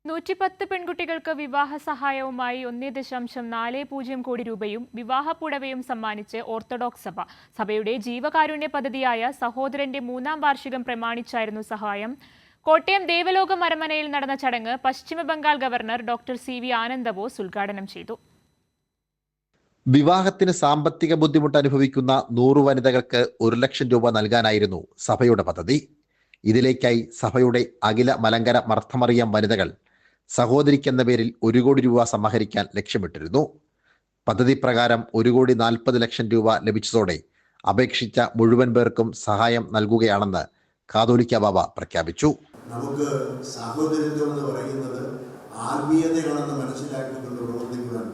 110 പെൺകുട്ടികൾക്ക് വിവാഹ സഹായവുമായി 1.40 കോടി രൂപയും വിവാഹ പുടവയും സമ്മാനിച്ച് ഓർത്തഡോക്സ് സഭ. സഭയുടെ ജീവകാരുണ്യ പദ്ധതിയായ സഹോദരന്റെ 3-ാം വാർഷികം പ്രമാണിച്ചായിരുന്നു സഹായം. കോട്ടയം ദേവലോകം അരമനയിൽ നടന്ന ചടങ്ങ് പശ്ചിമ ബംഗാൾ ഗവർണർ ഡോക്ടർ സി.വി. ആനന്ദ ബോസ് ഉദ്ഘാടനം ചെയ്തു. വിവാഹത്തിന് സാമ്പത്തിക ബുദ്ധിമുട്ട് അനുഭവിക്കുന്ന 100 വനിതകൾക്ക് 1 ലക്ഷം രൂപ നൽകാനായിരുന്നു സഭയുടെ പദ്ധതി. ഇതിലേക്കായി സഭയുടെ അഖില മലങ്കര മർത്തമറിയം വനിതകൾ സഹോദരിക്കെന്ന പേരിൽ 1 കോടി രൂപ സമാഹരിക്കാൻ ലക്ഷ്യമിട്ടിരുന്നു. പദ്ധതി പ്രകാരം 1,40,00,000 രൂപ ലഭിച്ചതോടെ അപേക്ഷിച്ച മുഴുവൻ പേർക്കും സഹായം നൽകുകയാണെന്ന് കാതോലിക്ക ബാബ പ്രഖ്യാപിച്ചു. നമുക്ക് സഹോദരത്വം എന്ന് പറയുന്നത് ആത്മീയതയാണെന്ന് മനസ്സിലാക്കിക്കൊണ്ട് പ്രവർത്തിക്കുവാൻ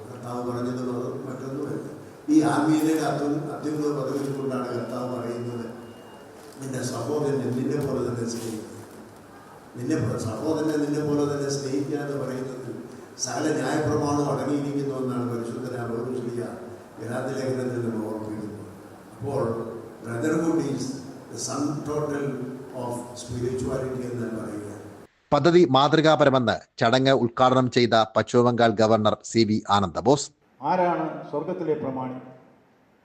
കർത്താവ് പറഞ്ഞത് മറ്റൊന്നുമല്ല. ഈ ആത്മീയതയുടെ അത്യുന്നത പദവിൽ കൊണ്ടാണ് കർത്താവ് പറയുന്നത്, നിന്റെ സഹോദരനെ നിന്നെ പോലെ തന്നെ സ്നേഹിക്കുക. സഹോദരനെ നിന്നെ പോലെ തന്നെ സ്നേഹിക്കുക എന്ന് പറയുന്നത് സകല ന്യായപ്രമാണം അടങ്ങിയിരിക്കുന്നു എന്നാണ് പരിശുദ്ധനായ പൗലോസ് ഗലാത്യ ലേഖനത്തിൽ നിന്ന് ഓർമ്മിപ്പിക്കുന്നത്. അപ്പോൾ brotherhood is the sum total of spirituality എന്ന് പറയുക. പദ്ധതി മാതൃകാപരമെന്ന് ചടങ്ങ് ഉദ്ഘാടനം ചെയ്ത പശ്ചിമ ബംഗാൾ ഗവർണർ സി.വി. ആനന്ദ ബോസ്. ആരാണ് സ്വർഗത്തിലെ പ്രമാണി?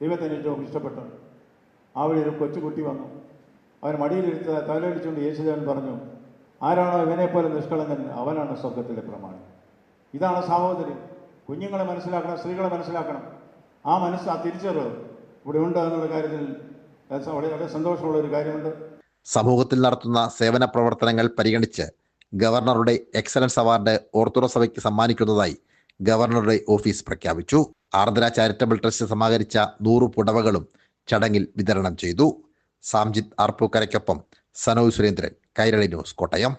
ദൈവത്തിന് ഏറ്റവും ഇഷ്ടപ്പെട്ടത്. അവിടെ ഒരു കൊച്ചുകുട്ടി വന്നു, അവൻ മടിയിലെടുത്ത് തലയിടിച്ചുകൊണ്ട് യേശുദേവൻ പറഞ്ഞു, ആരാണോ ഇവനെപ്പോലെ നിഷ്കളങ്കൻ അവനാണ് സ്വർഗത്തിലെ പ്രമാണി. ഇതാണ് സഹോദരി. കുഞ്ഞുങ്ങളെ മനസ്സിലാക്കണം, സ്ത്രീകളെ മനസ്സിലാക്കണം. ആ തിരിച്ചറിവ് ഇവിടെ ഉണ്ട് എന്നുള്ള കാര്യത്തിൽ വളരെ സന്തോഷമുള്ള ഒരു കാര്യമുണ്ട്. സമൂഹത്തിൽ നടത്തുന്ന സേവന പ്രവർത്തനങ്ങൾ പരിഗണിച്ച് ഗവർണറുടെ എക്സലൻസ് അവാർഡ് ഓർത്തഡോക്സ് സഭയ്ക്ക് സമ്മാനിക്കുന്നതായി ഗവർണറുടെ ഓഫീസ് പ്രഖ്യാപിച്ചു. ആർദ്ര ചാരിറ്റബിൾ ട്രസ്റ്റ് സമാഹരിച്ച 100 പുടവകളും ചടങ്ങിൽ വിതരണം ചെയ്തു. സാംജിത് ആർപ്പൂക്കരയ്ക്കൊപ്പം സനോജ് സുരേന്ദ്രൻ, കൈരളി ന്യൂസ്, കോട്ടയം.